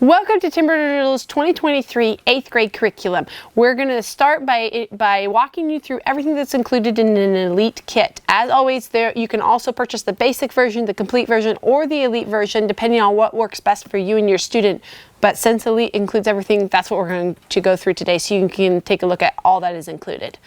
Welcome to Timberl's 2023 8th grade curriculum. We're going to start by walking you through everything that's included in an elite kit. As always, there you can also purchase the basic version, the complete version, or the elite version, depending on what works best for you and your student. But since elite includes everything, that's what we're going to go through today, so you can take a look at all that is included.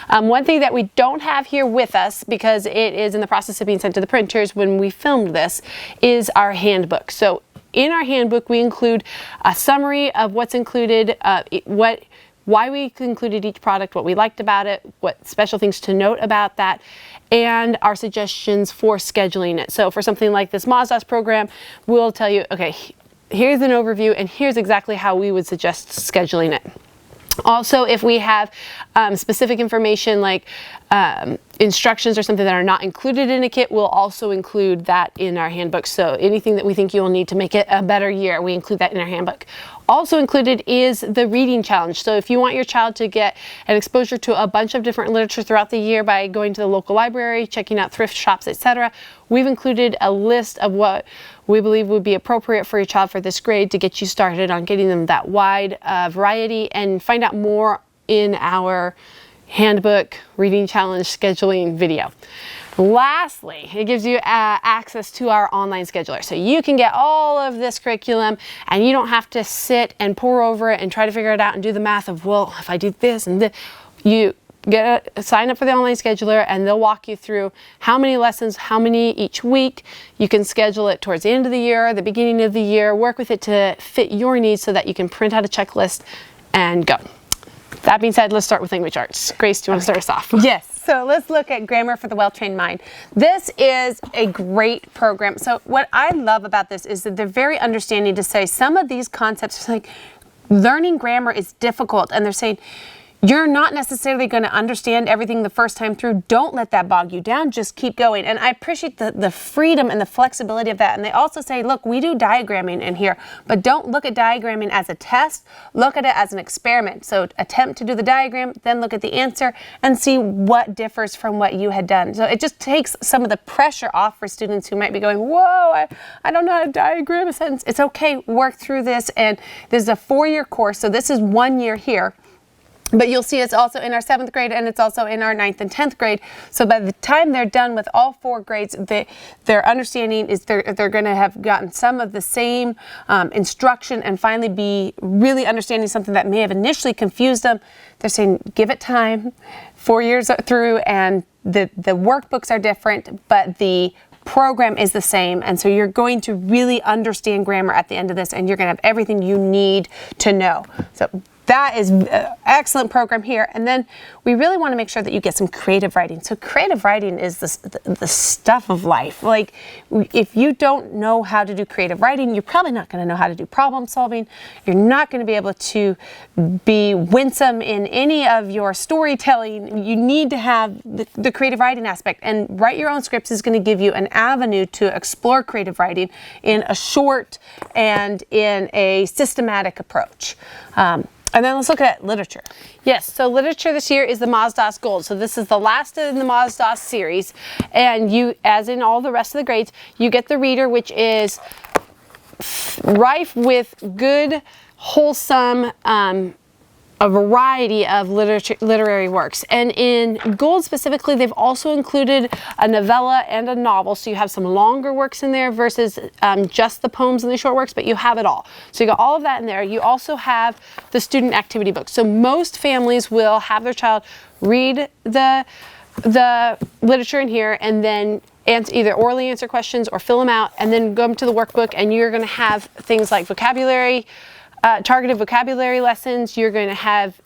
One thing that we don't have here with us, because it is in the process of being sent to the printers when we filmed this, is our handbook. So in our handbook, we include a summary of what's included, why we included each product, what we liked about it, what special things to note about that, and our suggestions for scheduling it. So for something like this Mazda's program, we'll tell you, okay, here's an overview and here's exactly how we would suggest scheduling it. Also, if we have specific information like instructions or something that are not included in a kit, we'll also include that in our handbook. So anything that we think you'll need to make it a better year, we include that in our handbook. Also included is the reading challenge. So if you want your child to get an exposure to a bunch of different literature throughout the year by going to the local library, checking out thrift shops, etc., we've included a list of what we believe would be appropriate for your child for this grade to get you started on getting them that wide variety, and find out more in our handbook reading challenge scheduling video. Lastly, it gives you access to our online scheduler. So you can get all of this curriculum and you don't have to sit and pore over it and try to figure it out and do the math of, well, if I do this and this. You sign up for the online scheduler and they'll walk you through how many lessons, how many each week. You can schedule it towards the end of the year, the beginning of the year, work with it to fit your needs so that you can print out a checklist and go. That being said, let's start with language arts. Grace, do you want to start us off? Yes. So let's look at Grammar for the Well-Trained Mind. This is a great program. So what I love about this is that they're very understanding to say some of these concepts, like learning grammar is difficult, and they're saying, you're not necessarily going to understand everything the first time through. Don't let that bog you down. Just keep going. And I appreciate the freedom and the flexibility of that. And they also say, look, we do diagramming in here, but don't look at diagramming as a test. Look at it as an experiment. So attempt to do the diagram, then look at the answer and see what differs from what you had done. So it just takes some of the pressure off for students who might be going, whoa, I don't know how to diagram a sentence. It's okay. Work through this. And this is a 4-year course. So this is 1 year here. But you'll see it's also in our 7th grade and it's also in our 9th and 10th grade. So by the time they're done with all 4 grades, their understanding is they're going to have gotten some of the same instruction and finally be really understanding something that may have initially confused them. They're saying, give it time, 4 years through, and the workbooks are different, but the program is the same. And so you're going to really understand grammar at the end of this, and you're going to have everything you need to know. So that is an excellent program here. And then we really want to make sure that you get some creative writing. So creative writing is the stuff of life. Like, if you don't know how to do creative writing, you're probably not going to know how to do problem solving. You're not going to be able to be winsome in any of your storytelling. You need to have the creative writing aspect. And Write Your Own Scripts is going to give you an avenue to explore creative writing in a short and in a systematic approach. And then let's look at literature. Yes, so literature this year is the Mazda's Gold. So this is the last in the Mazda's series. And you, as in all the rest of the grades, you get the reader, which is rife with good, wholesome, a variety of literary works. And in Gold specifically, they've also included a novella and a novel. So you have some longer works in there versus just the poems and the short works, but you have it all. So you got all of that in there. You also have the student activity book. So most families will have their child read the literature in here and then either orally answer questions or fill them out and then go to the workbook, and you're going to have things like vocabulary, targeted vocabulary lessons. You're going to have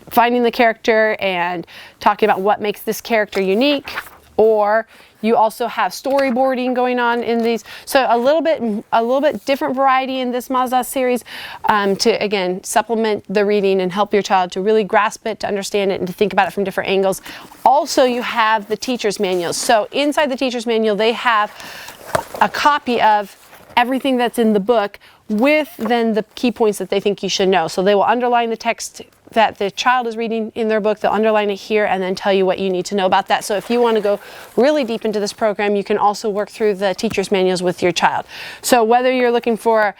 finding the character and talking about what makes this character unique, or you also have storyboarding going on in these. So a little bit different variety in this Mazda series to, again, supplement the reading and help your child to really grasp it, to understand it, and to think about it from different angles. Also, you have the teacher's manuals. So inside the teacher's manual, they have a copy of everything that's in the book with then the key points that they think you should know. So they will underline the text that the child is reading in their book, they'll underline it here and then tell you what you need to know about that. So if you want to go really deep into this program, you can also work through the teacher's manuals with your child. So whether you're looking for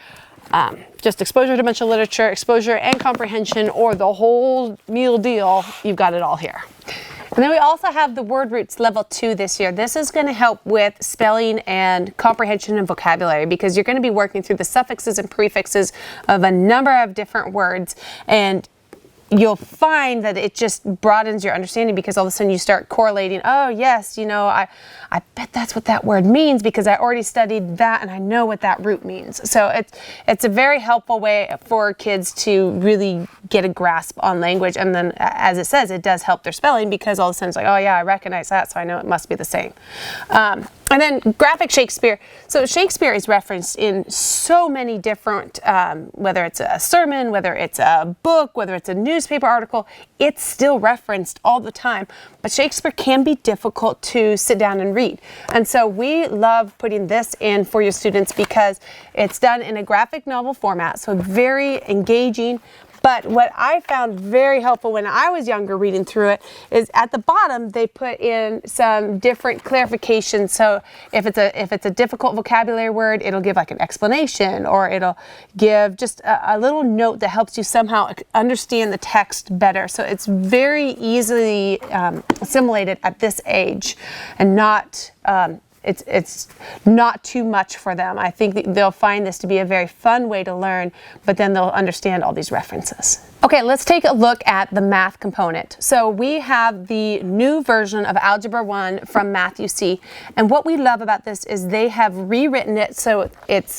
just exposure to a bunch of literature, exposure and comprehension, or the whole meal deal, you've got it all here. And then we also have the word roots level 2 this year. This is going to help with spelling and comprehension and vocabulary, because you're going to be working through the suffixes and prefixes of a number of different words, and you'll find that it just broadens your understanding, because all of a sudden you start correlating. Oh yes, you know, I bet that's what that word means because I already studied that and I know what that root means. So it's a very helpful way for kids to really get a grasp on language. And then, as it says, it does help their spelling, because all of a sudden it's like, oh yeah, I recognize that, so I know it must be the same. And then graphic Shakespeare. So Shakespeare is referenced in so many different, whether it's a sermon, whether it's a book, whether it's a newspaper article, it's still referenced all the time. But Shakespeare can be difficult to sit down and read. And so we love putting this in for your students because it's done in a graphic novel format, so very engaging. But what I found very helpful when I was younger reading through it is at the bottom they put in some different clarifications. So if it's a difficult vocabulary word, it'll give like an explanation, or it'll give just a little note that helps you somehow understand the text better. So it's very easily assimilated at this age, and not it's not too much for them. I think that they'll find this to be a very fun way to learn, but then they'll understand all these references. Okay, let's take a look at the math component. So we have the new version of Algebra 1 from Math UC, and what we love about this is they have rewritten it so the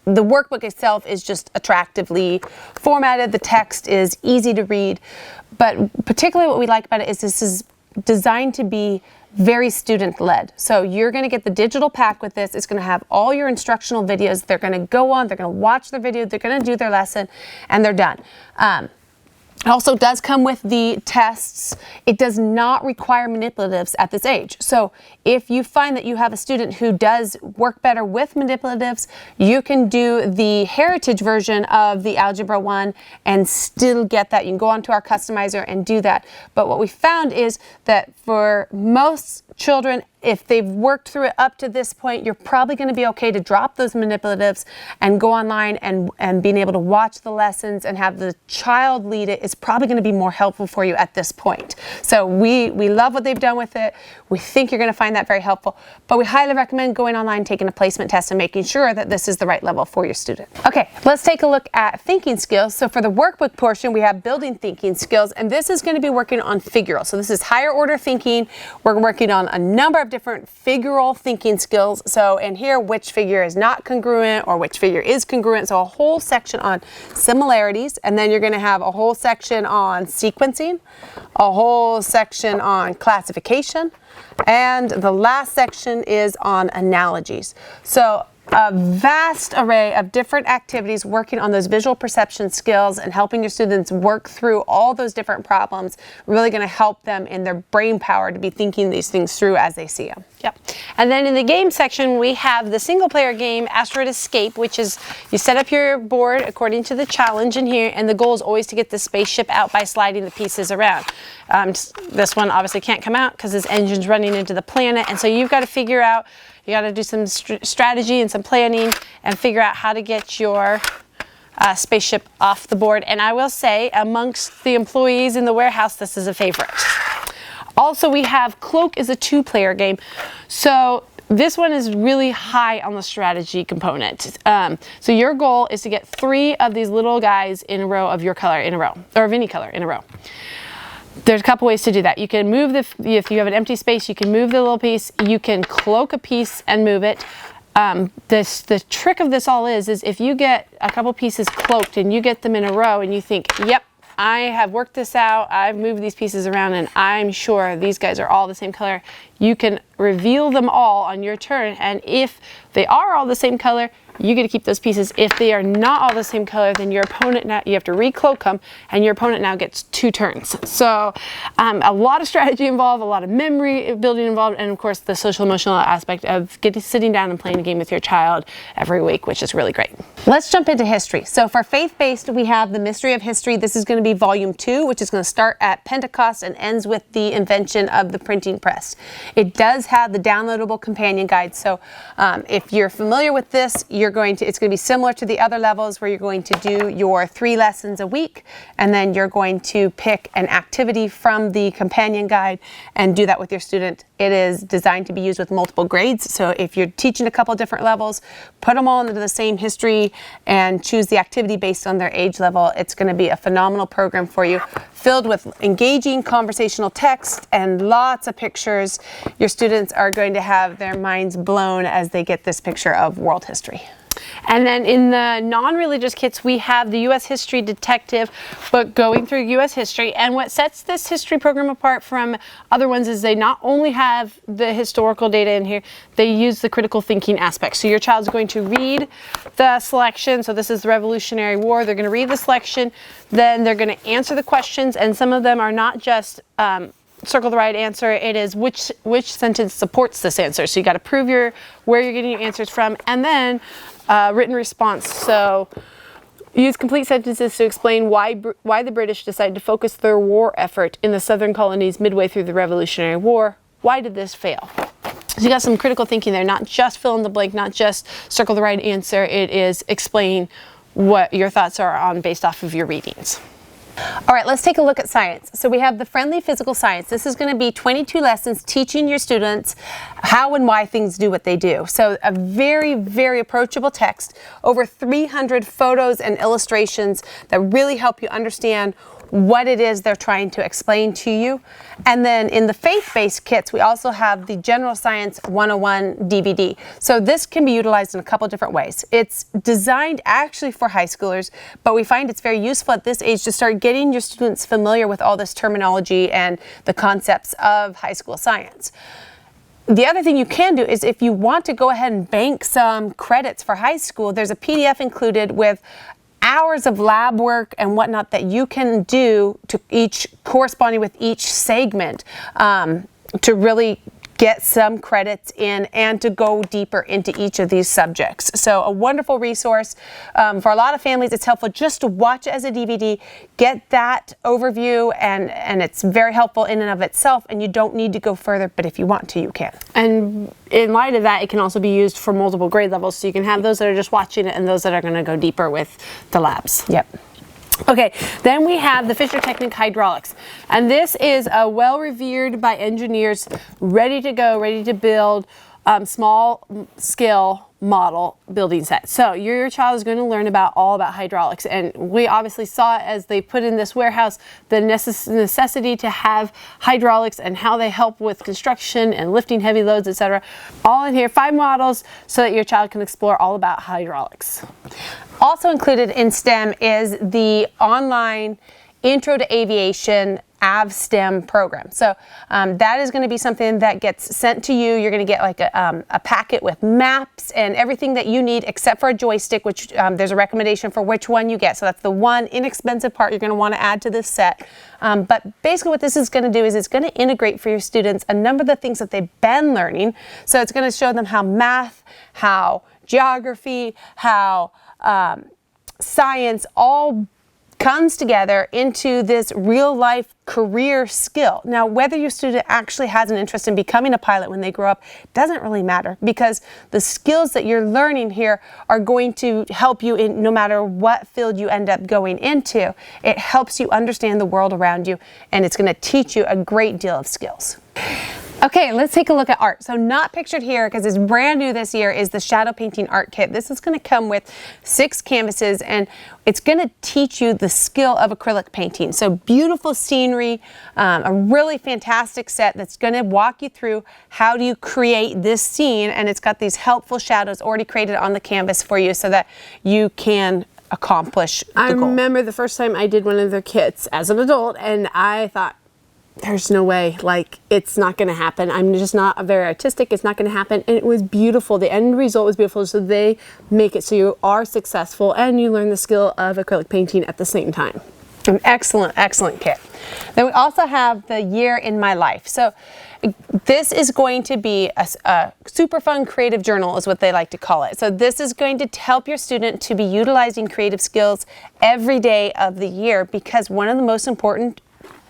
workbook itself is just attractively formatted. The text is easy to read, but particularly what we like about it is this is designed to be very student-led. So you're going to get the digital pack with this. It's going to have all your instructional videos. They're going to go on, they're going to watch their video, they're going to do their lesson, and they're done. It also does come with the tests. It does not require manipulatives at this age. So if you find that you have a student who does work better with manipulatives, you can do the heritage version of the Algebra 1 and still get that. You can go onto our customizer and do that. But what we found is that for most children, if they've worked through it up to this point, you're probably going to be okay to drop those manipulatives and go online, and being able to watch the lessons and have the child lead it is probably going to be more helpful for you at this point. So we love what they've done with it. We think you're going to find that very helpful, but we highly recommend going online, taking a placement test, and making sure that this is the right level for your student. Okay, let's take a look at thinking skills. So for the workbook portion, we have building thinking skills, and this is going to be working on figural. So this is higher order thinking. We're working on a number of different figural thinking skills. So in here, which figure is not congruent or which figure is congruent. So a whole section on similarities, and then you're going to have a whole section on sequencing, a whole section on classification, and the last section is on analogies. So a vast array of different activities working on those visual perception skills and helping your students work through all those different problems, really going to help them in their brain power to be thinking these things through as they see them. Yep. And then in the game section, we have the single player game, Asteroid Escape, which is you set up your board according to the challenge in here, and the goal is always to get the spaceship out by sliding the pieces around. This one obviously can't come out because this engine's running into the planet, and so you've got to figure out, you got to do some strategy and some planning and figure out how to get your spaceship off the board. And I will say, amongst the employees in the warehouse, this is a favorite. Also, we have Cloak is a 2-player game. So this one is really high on the strategy component. So your goal is to get 3 of these little guys in a row of your color in a row, or of any color in a row. There's a couple ways to do that. You can move if you have an empty space, you can move the little piece. You can cloak a piece and move it. The trick of this all is if you get a couple pieces cloaked and you get them in a row and you think, yep, I have worked this out, I've moved these pieces around, and I'm sure these guys are all the same color, you can reveal them all on your turn. And if they are all the same color, you get to keep those pieces. If they are not all the same color, then your opponent, now you have to re-cloak them, and your opponent now gets 2 turns. So a lot of strategy involved, a lot of memory building involved, and of course the social emotional aspect of sitting down and playing a game with your child every week, which is really great. Let's jump into history. So for faith-based, we have the Mystery of History. This is going to be volume 2, which is going to start at Pentecost and ends with the invention of the printing press. It does have the downloadable companion guide. So if you're familiar with this, you're it's going to be similar to the other levels where you're going to do your 3 lessons a week, and then you're going to pick an activity from the companion guide and do that with your student. It is designed to be used with multiple grades. So if you're teaching a couple different levels, put them all into the same history and choose the activity based on their age level. It's going to be a phenomenal program for you, filled with engaging conversational text and lots of pictures. Your students are going to have their minds blown as they get this picture of world history. And then in the non-religious kits, we have the U.S. History Detective book going through U.S. history. And what sets this history program apart from other ones is they not only have the historical data in here, they use the critical thinking aspect. So your child's going to read the selection. So this is the Revolutionary War. They're going to read the selection. Then they're going to answer the questions. And some of them are not just circle the right answer. It is which sentence supports this answer. So you got to prove where you're getting your answers from. And then written response. So use complete sentences to explain why the British decided to focus their war effort in the southern colonies midway through the Revolutionary War. Why did this fail? So you got some critical thinking there, not just fill in the blank, not just circle the right answer. It is explain what your thoughts are on based off of your readings. All right, let's take a look at science. So we have the friendly physical science. This is going to be 22 lessons teaching your students how and why things do what they do. So a very, very approachable text, over 300 photos and illustrations that really help you understand what it is they're trying to explain to you. And then in the faith-based kits, we also have the General Science 101 DVD. So this can be utilized in a couple different ways. It's designed actually for high schoolers, but we find it's very useful at this age to start getting your students familiar with all this terminology and the concepts of high school science. The other thing you can do is if you want to go ahead and bank some credits for high school, there's a PDF included with hours of lab work and whatnot that you can do to corresponding with each segment to really get some credits in and to go deeper into each of these subjects. So a wonderful resource. For a lot of families, it's helpful just to watch it as a DVD, get that overview, and it's very helpful in and of itself, and you don't need to go further, but if you want to, you can. And in light of that, it can also be used for multiple grade levels, so you can have those that are just watching it and those that are going to go deeper with the labs. Yep. Okay, then we have the Fisher Technic Hydraulics. And this is a well-revered by engineers, ready to go, ready to build, small scale model building set. So your child is going to learn all about hydraulics. And we obviously saw as they put in this warehouse the necessity to have hydraulics and how they help with construction and lifting heavy loads, etc. All in here, 5 models so that your child can explore all about hydraulics. Also included in STEM is the online Intro to Aviation AvSTEM program. So that is going to be something that gets sent to you. You're going to get like a packet with maps and everything that you need except for a joystick, which there's a recommendation for which one you get. So that's the one inexpensive part you're going to want to add to this set. But basically what this is going to do is it's going to integrate for your students a number of the things that they've been learning. So it's going to show them how math, how geography, how science all comes together into this real life career skill. Now, whether your student actually has an interest in becoming a pilot when they grow up doesn't really matter, because the skills that you're learning here are going to help you in no matter what field you end up going into. It helps you understand the world around you, and it's going to teach you a great deal of skills. Okay, let's take a look at art. So not pictured here because it's brand new this year is the shadow painting art kit. This is going to come with 6 canvases, and it's going to teach you the skill of acrylic painting. So beautiful scenery, a really fantastic set that's going to walk you through how do you create this scene, and it's got these helpful shadows already created on the canvas for you so that you can accomplish the goal. I remember the first time I did one of their kits as an adult, and I thought, there's no way, like, it's not going to happen. I'm just not very artistic. It's not going to happen. And it was beautiful. The end result was beautiful. So they make it so you are successful and you learn the skill of acrylic painting at the same time. An excellent, excellent kit. Then we also have the Year in My Life. So this is going to be a super fun creative journal is what they like to call it. So this is going to help your student to be utilizing creative skills every day of the year, because one of the most important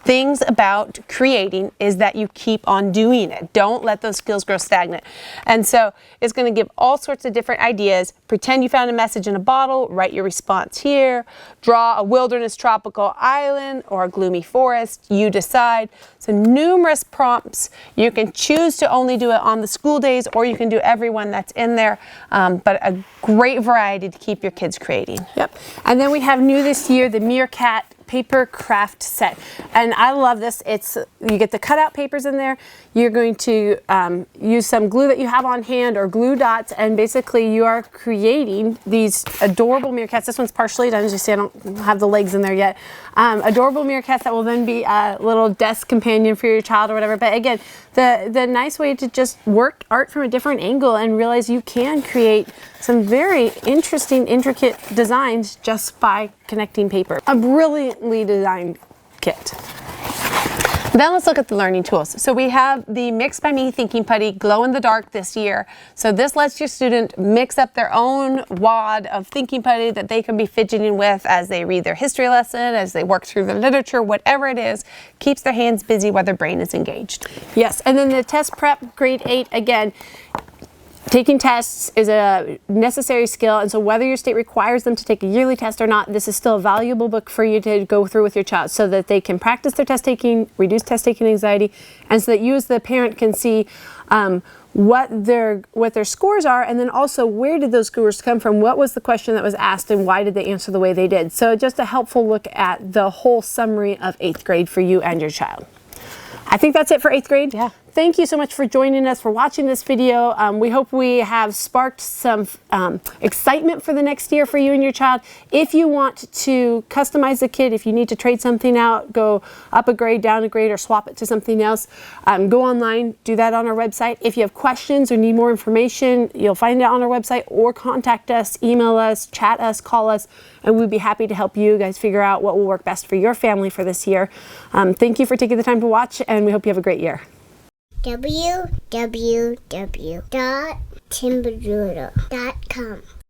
things about creating is that you keep on doing it. Don't let those skills grow stagnant. And so it's going to give all sorts of different ideas. Pretend you found a message in a bottle, write your response here, draw a wilderness tropical island or a gloomy forest, you decide. So numerous prompts. You can choose to only do it on the school days, or you can do every one that's in there, but a great variety to keep your kids creating. Yep. And then we have new this year, the Meerkat paper craft set, and I love this. You get the cutout papers in there. You're going to use some glue that you have on hand or glue dots, and basically you are creating these adorable meerkats. This one's partially done, as you see. I don't have the legs in there yet. Adorable meerkats that will then be a little desk companion for your child or whatever. But again, the nice way to just work art from a different angle and realize you can create some very interesting, intricate designs just by connecting paper. A brilliantly designed kit. Then let's look at the learning tools. So we have the Mix by Me Thinking Putty Glow in the Dark this year. So this lets your student mix up their own wad of thinking putty that they can be fidgeting with as they read their history lesson, as they work through the literature, whatever it is, keeps their hands busy while their brain is engaged. Yes, and then the test prep, grade 8, again, taking tests is a necessary skill, and so whether your state requires them to take a yearly test or not, this is still a valuable book for you to go through with your child so that they can practice their test taking, reduce test taking anxiety, and so that you as the parent can see what their scores are, and then also where did those scores come from, what was the question that was asked, and why did they answer the way they did. So just a helpful look at the whole summary of 8th grade for you and your child. I think that's it for 8th grade. Yeah. Thank you so much for joining us, for watching this video. We hope we have sparked some excitement for the next year for you and your child. If you want to customize the kit, if you need to trade something out, go up a grade, down a grade, or swap it to something else, go online, do that on our website. If you have questions or need more information, you'll find it on our website, or contact us, email us, chat us, call us, and we'd be happy to help you guys figure out what will work best for your family for this year. Thank you for taking the time to watch, and we hope you have a great year. www.timberdoodle.com